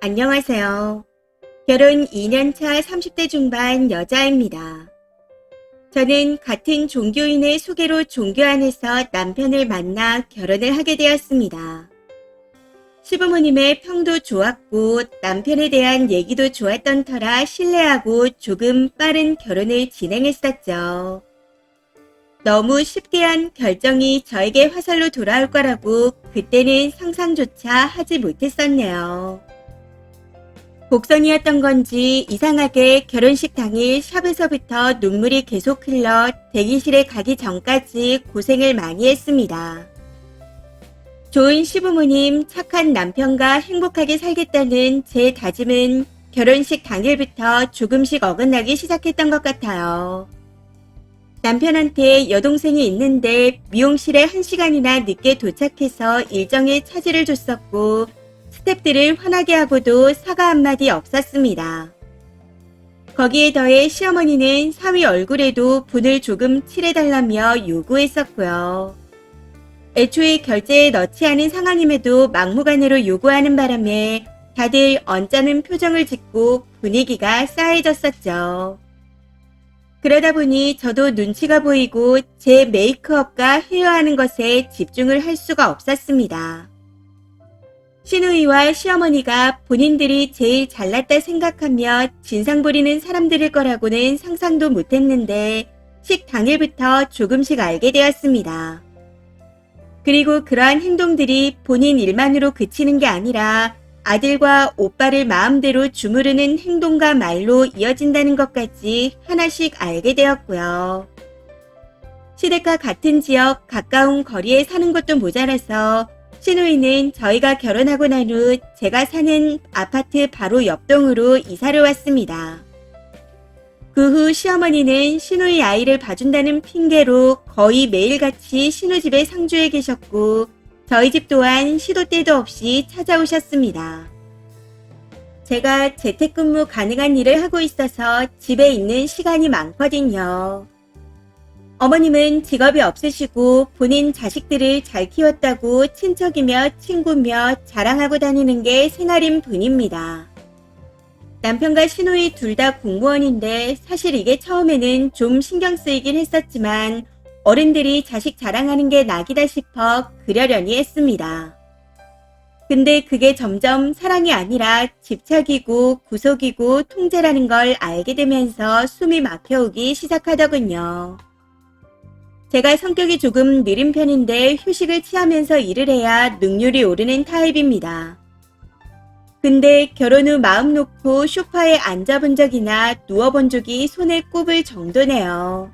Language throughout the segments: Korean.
안녕하세요. 결혼 2년차 30대 중반 여자입니다. 저는 같은 종교인의 소개로 종교 안에서 남편을 만나 결혼을 하게 되었습니다. 시부모님의 평도 좋았고 남편에 대한 얘기도 좋았던 터라 신뢰하고 조금 빠른 결혼을 진행했었죠. 너무 쉽게 한 결정이 저에게 화살로 돌아올 거라고 그때는 상상조차 하지 못했었네요. 곡선이었던 건지 이상하게 결혼식 당일 샵에서부터 눈물이 계속 흘러 대기실에 가기 전까지 고생을 많이 했습니다. 좋은 시부모님, 착한 남편과 행복하게 살겠다는 제 다짐은 결혼식 당일부터 조금씩 어긋나기 시작했던 것 같아요. 남편한테 여동생이 있는데 미용실에 1시간이나 늦게 도착해서 일정에 차질을 줬었고 스태프들을 화나게 하고도 사과 한마디 없었습니다. 거기에 더해 시어머니는 사위 얼굴에도 분을 조금 칠해달라며 요구했었고요. 애초에 결제에 넣지 않은 상황임에도 막무가내로 요구하는 바람에 다들 언짢은 표정을 짓고 분위기가 싸해졌었죠. 그러다 보니 저도 눈치가 보이고 제 메이크업과 헤어하는 것에 집중을 할 수가 없었습니다. 시누이와 시어머니가 본인들이 제일 잘났다 생각하며 진상 부리는 사람들일 거라고는 상상도 못했는데 식 당일부터 조금씩 알게 되었습니다. 그리고 그러한 행동들이 본인 일만으로 그치는 게 아니라 아들과 오빠를 마음대로 주무르는 행동과 말로 이어진다는 것까지 하나씩 알게 되었고요. 시댁과 같은 지역 가까운 거리에 사는 것도 모자라서 시누이는 저희가 결혼하고 난 후 제가 사는 아파트 바로 옆동으로 이사를 왔습니다. 그 후 시어머니는 시누이 아이를 봐준다는 핑계로 거의 매일같이 시누집에 상주해 계셨고 저희 집 또한 시도 때도 없이 찾아오셨습니다. 제가 재택근무 가능한 일을 하고 있어서 집에 있는 시간이 많거든요. 어머님은 직업이 없으시고 본인 자식들을 잘 키웠다고 친척이며 친구며 자랑하고 다니는 게 생활인 분입니다. 남편과 시누이 둘 다 공무원인데 사실 이게 처음에는 좀 신경 쓰이긴 했었지만 어른들이 자식 자랑하는 게 낙이다 싶어 그러려니 했습니다. 근데 그게 점점 사랑이 아니라 집착이고 구속이고 통제라는 걸 알게 되면서 숨이 막혀오기 시작하더군요. 제가 성격이 조금 느린 편인데 휴식을 취하면서 일을 해야 능률이 오르는 타입입니다. 근데 결혼 후 마음 놓고 소파에 앉아본 적이나 누워본 적이 손에 꼽을 정도네요.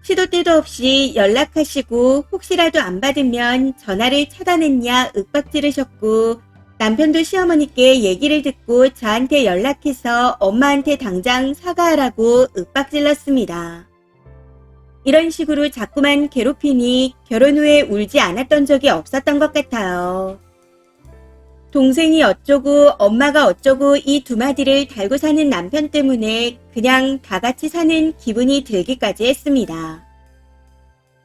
시도 때도 없이 연락하시고 혹시라도 안 받으면 전화를 차단했냐 윽박지르셨고 남편도 시어머니께 얘기를 듣고 저한테 연락해서 엄마한테 당장 사과하라고 윽박질렀습니다. 이런 식으로 자꾸만 괴롭히니 결혼 후에 울지 않았던 적이 없었던 것 같아요. 동생이 어쩌고 엄마가 어쩌고 이 두 마디를 달고 사는 남편 때문에 그냥 다 같이 사는 기분이 들기까지 했습니다.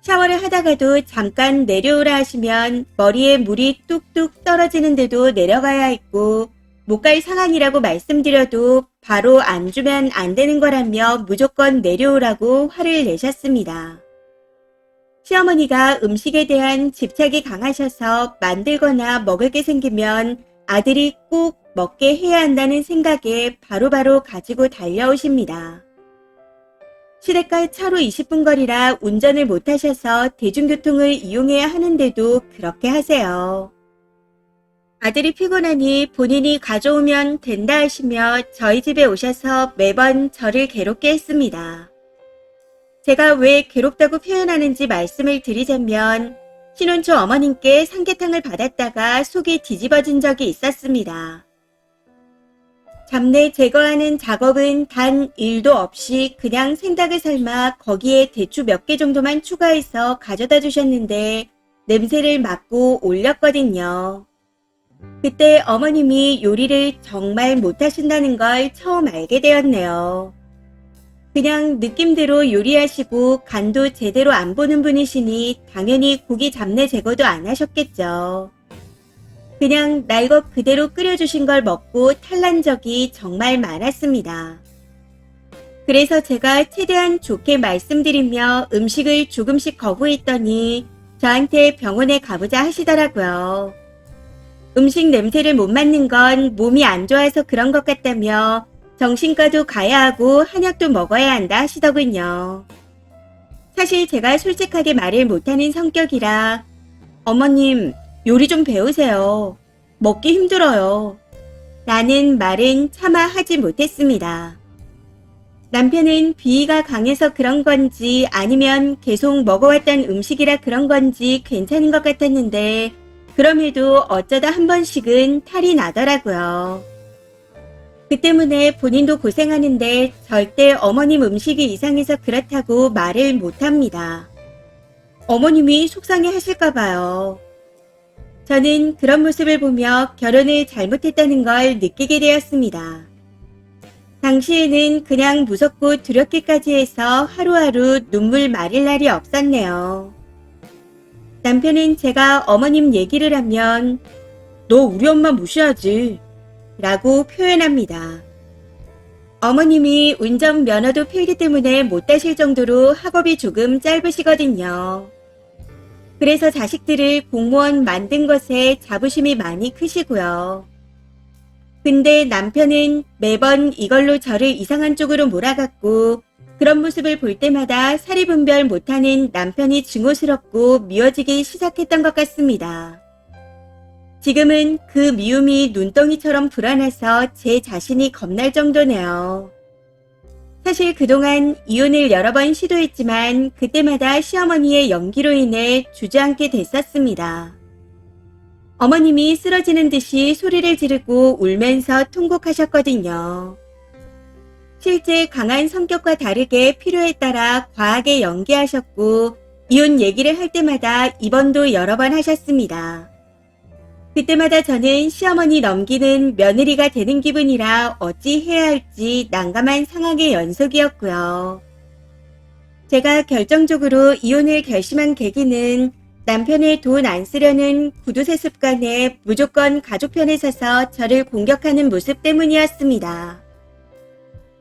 샤워를 하다가도 잠깐 내려오라 하시면 머리에 물이 뚝뚝 떨어지는데도 내려가야 했고 못 갈 상황이라고 말씀드려도 바로 안 주면 안 되는 거라며 무조건 내려오라고 화를 내셨습니다. 시어머니가 음식에 대한 집착이 강하셔서 만들거나 먹을 게 생기면 아들이 꼭 먹게 해야 한다는 생각에 바로바로 가지고 달려오십니다. 시댁과 차로 20분 거리라 운전을 못하셔서 대중교통을 이용해야 하는데도 그렇게 하세요. 아들이 피곤하니 본인이 가져오면 된다 하시며 저희 집에 오셔서 매번 저를 괴롭게 했습니다. 제가 왜 괴롭다고 표현하는지 말씀을 드리자면 신혼초 어머님께 삼계탕을 받았다가 속이 뒤집어진 적이 있었습니다. 잡내 제거하는 작업은 단 1도 없이 그냥 생닭을 삶아 거기에 대추 몇 개 정도만 추가해서 가져다 주셨는데 냄새를 맡고 올렸거든요. 그때 어머님이 요리를 정말 못하신다는 걸 처음 알게 되었네요. 그냥 느낌대로 요리하시고 간도 제대로 안 보는 분이시니 당연히 고기 잡내 제거도 안 하셨겠죠. 그냥 날 것 그대로 끓여주신 걸 먹고 탈난 적이 정말 많았습니다. 그래서 제가 최대한 좋게 말씀드리며 음식을 조금씩 거부했더니 저한테 병원에 가보자 하시더라고요. 음식 냄새를 못 맡는 건 몸이 안 좋아서 그런 것 같다며 정신과도 가야 하고 한약도 먹어야 한다 하시더군요. 사실 제가 솔직하게 말을 못하는 성격이라 어머님, 요리 좀 배우세요. 먹기 힘들어요. 라는 말은 차마 하지 못했습니다. 남편은 비위가 강해서 그런 건지 아니면 계속 먹어왔던 음식이라 그런 건지 괜찮은 것 같았는데 그럼에도 어쩌다 한 번씩은 탈이 나더라고요. 그 때문에 본인도 고생하는데 절대 어머님 음식이 이상해서 그렇다고 말을 못합니다. 어머님이 속상해 하실까봐요. 저는 그런 모습을 보며 결혼을 잘못했다는 걸 느끼게 되었습니다. 당시에는 그냥 무섭고 두렵기까지 해서 하루하루 눈물 마를 날이 없었네요. 남편은 제가 어머님 얘기를 하면 너 우리 엄마 무시하지 라고 표현합니다. 어머님이 운전면허도 필기 때문에 못 타실 정도로 학업이 조금 짧으시거든요. 그래서 자식들을 공무원 만든 것에 자부심이 많이 크시고요. 근데 남편은 매번 이걸로 저를 이상한 쪽으로 몰아갔고 그런 모습을 볼 때마다 사리분별 못하는 남편이 증오스럽고 미워지기 시작했던 것 같습니다. 지금은 그 미움이 눈덩이처럼 불어나서 제 자신이 겁날 정도네요. 사실 그동안 이혼을 여러 번 시도했지만 그때마다 시어머니의 연기로 인해 주저앉게 됐었습니다. 어머님이 쓰러지는 듯이 소리를 지르고 울면서 통곡하셨거든요. 실제 강한 성격과 다르게 필요에 따라 과하게 연기하셨고 이혼 얘기를 할 때마다 입원도 여러 번 하셨습니다. 그때마다 저는 시어머니 넘기는 며느리가 되는 기분이라 어찌 해야 할지 난감한 상황의 연속이었고요. 제가 결정적으로 이혼을 결심한 계기는 남편의 돈 안 쓰려는 구두쇠 습관에 무조건 가족 편에 서서 저를 공격하는 모습 때문이었습니다.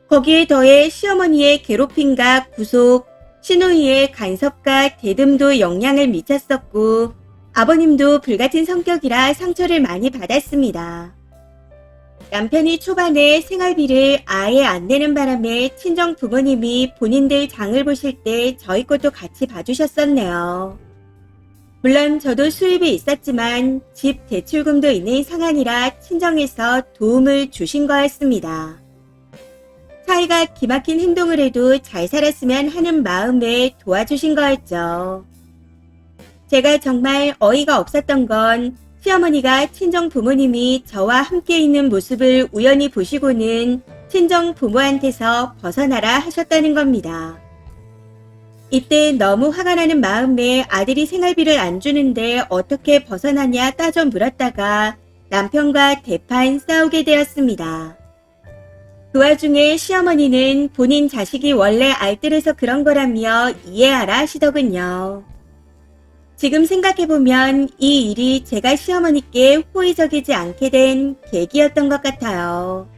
거기에 더해 시어머니의 괴롭힘과 구속, 시누이의 간섭과 대듬도 영향을 미쳤었고 아버님도 불같은 성격이라 상처를 많이 받았습니다. 남편이 초반에 생활비를 아예 안 내는 바람에 친정 부모님이 본인들 장을 보실 때 저희 것도 같이 봐주셨었네요. 물론 저도 수입이 있었지만 집 대출금도 있는 상황이라 친정에서 도움을 주신 거였습니다. 사이가 기막힌 행동을 해도 잘 살았으면 하는 마음에 도와주신 거였죠. 제가 정말 어이가 없었던 건 시어머니가 친정 부모님이 저와 함께 있는 모습을 우연히 보시고는 친정 부모한테서 벗어나라 하셨다는 겁니다. 이때 너무 화가 나는 마음에 아들이 생활비를 안 주는데 어떻게 벗어나냐 따져 물었다가 남편과 대판 싸우게 되었습니다. 그 와중에 시어머니는 본인 자식이 원래 알뜰해서 그런 거라며 이해하라 하시더군요. 지금 생각해보면 이 일이 제가 시어머니께 호의적이지 않게 된 계기였던 것 같아요.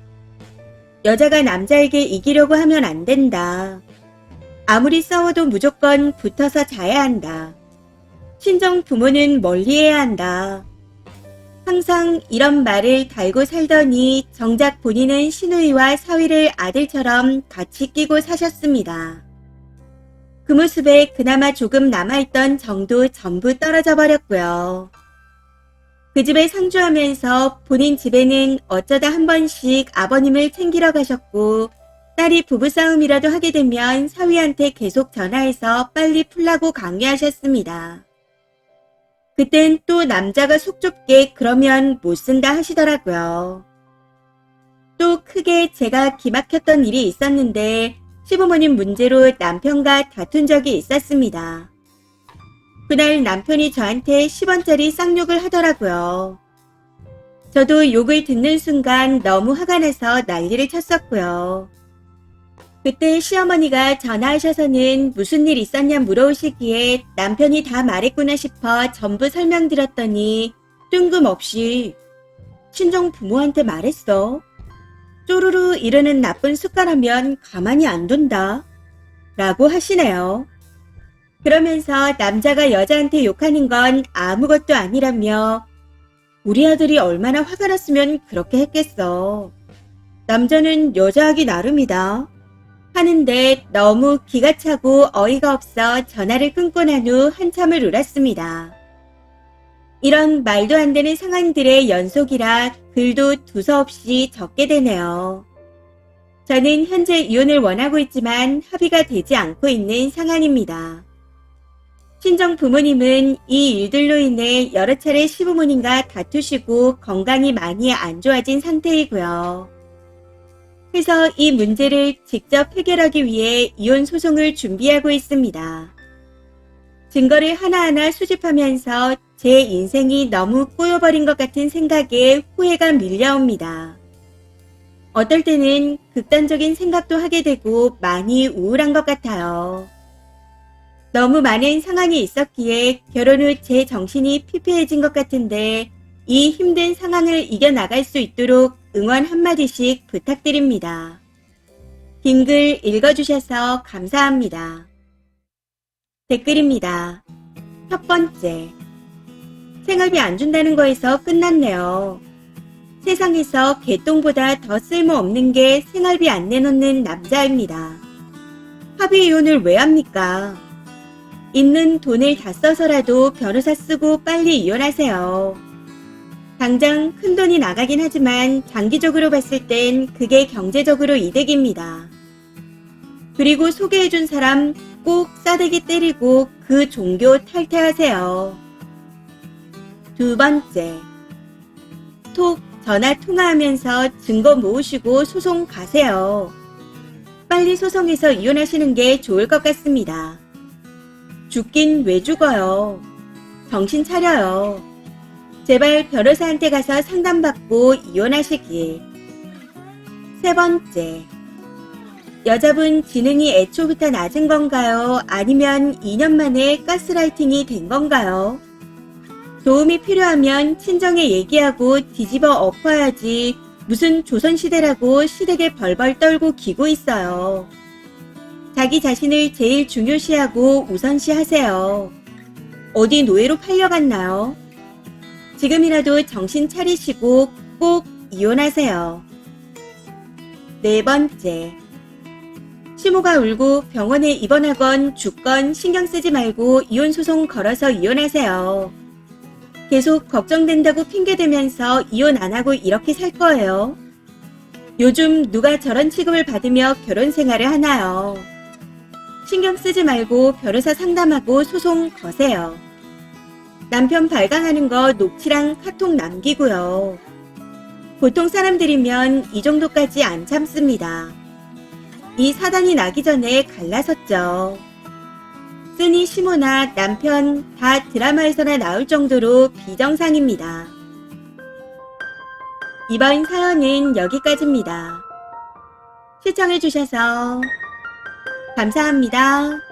여자가 남자에게 이기려고 하면 안 된다. 아무리 싸워도 무조건 붙어서 자야 한다. 친정 부모는 멀리해야 한다. 항상 이런 말을 달고 살더니 정작 본인은 시누이와 사위를 아들처럼 같이 끼고 사셨습니다. 그 모습에 그나마 조금 남아있던 정도 전부 떨어져 버렸고요. 그 집에 상주하면서 본인 집에는 어쩌다 한 번씩 아버님을 챙기러 가셨고 딸이 부부싸움이라도 하게 되면 사위한테 계속 전화해서 빨리 풀라고 강요하셨습니다. 그땐 또 남자가 속 좁게 그러면 못 쓴다 하시더라고요. 또 크게 제가 기막혔던 일이 있었는데 시부모님 문제로 남편과 다툰 적이 있었습니다. 그날 남편이 저한테 10원짜리 쌍욕을 하더라고요. 저도 욕을 듣는 순간 너무 화가 나서 난리를 쳤었고요. 그때 시어머니가 전화하셔서는 무슨 일 있었냐 물어오시기에 남편이 다 말했구나 싶어 전부 설명드렸더니 뜬금없이 친정 부모한테 말했어. 쪼르르 이러는 나쁜 습관하면 가만히 안 둔다. 라고 하시네요. 그러면서 남자가 여자한테 욕하는 건 아무것도 아니라며 우리 아들이 얼마나 화가 났으면 그렇게 했겠어. 남자는 여자하기 나름이다. 하는데 너무 기가 차고 어이가 없어 전화를 끊고 난 후 한참을 울었습니다. 이런 말도 안 되는 상황들의 연속이라 글도 두서없이 적게 되네요. 저는 현재 이혼을 원하고 있지만 합의가 되지 않고 있는 상황입니다. 친정 부모님은 이 일들로 인해 여러 차례 시부모님과 다투시고 건강이 많이 안 좋아진 상태이고요. 그래서 이 문제를 직접 해결하기 위해 이혼 소송을 준비하고 있습니다. 증거를 하나하나 수집하면서 제 인생이 너무 꼬여버린 것 같은 생각에 후회가 밀려옵니다. 어떨 때는 극단적인 생각도 하게 되고 많이 우울한 것 같아요. 너무 많은 상황이 있었기에 결혼 후 제 정신이 피폐해진 것 같은데 이 힘든 상황을 이겨나갈 수 있도록 응원 한마디씩 부탁드립니다. 긴 글 읽어주셔서 감사합니다. 댓글입니다. 첫 번째, 생활비 안 준다는 거에서 끝났네요. 세상에서 개똥보다 더 쓸모없는 게 생활비 안 내놓는 남자입니다. 합의 이혼을 왜 합니까? 있는 돈을 다 써서라도 변호사 쓰고 빨리 이혼하세요. 당장 큰 돈이 나가긴 하지만 장기적으로 봤을 땐 그게 경제적으로 이득입니다. 그리고 소개해준 사람 꼭 싸대기 때리고 그 종교 탈퇴하세요. 두 번째, 톡 전화 통화하면서 증거 모으시고 소송 가세요. 빨리 소송해서 이혼하시는 게 좋을 것 같습니다. 죽긴 왜 죽어요. 정신 차려요. 제발 변호사한테 가서 상담받고 이혼하시길. 세 번째, 여자분 지능이 애초부터 낮은 건가요? 아니면 2년 만에 가스라이팅이 된 건가요? 도움이 필요하면 친정에 얘기하고 뒤집어 엎어야지 무슨 조선시대라고 시댁에 벌벌 떨고 기고 있어요. 자기 자신을 제일 중요시하고 우선시하세요. 어디 노예로 팔려갔나요? 지금이라도 정신 차리시고 꼭 이혼하세요. 네 번째, 시모가 울고 병원에 입원하건 죽건 신경 쓰지 말고 이혼소송 걸어서 이혼하세요. 계속 걱정된다고 핑계대면서 이혼 안 하고 이렇게 살 거예요. 요즘 누가 저런 취급을 받으며 결혼 생활을 하나요? 신경 쓰지 말고 변호사 상담하고 소송 거세요. 남편 발광하는 거 녹취랑 카톡 남기고요. 보통 사람들이면 이 정도까지 안 참습니다. 이 사단이 나기 전에 갈라섰죠. 쓰니 시모나 남편 다 드라마에서나 나올 정도로 비정상입니다. 이번 사연은 여기까지입니다. 시청해주셔서 감사합니다.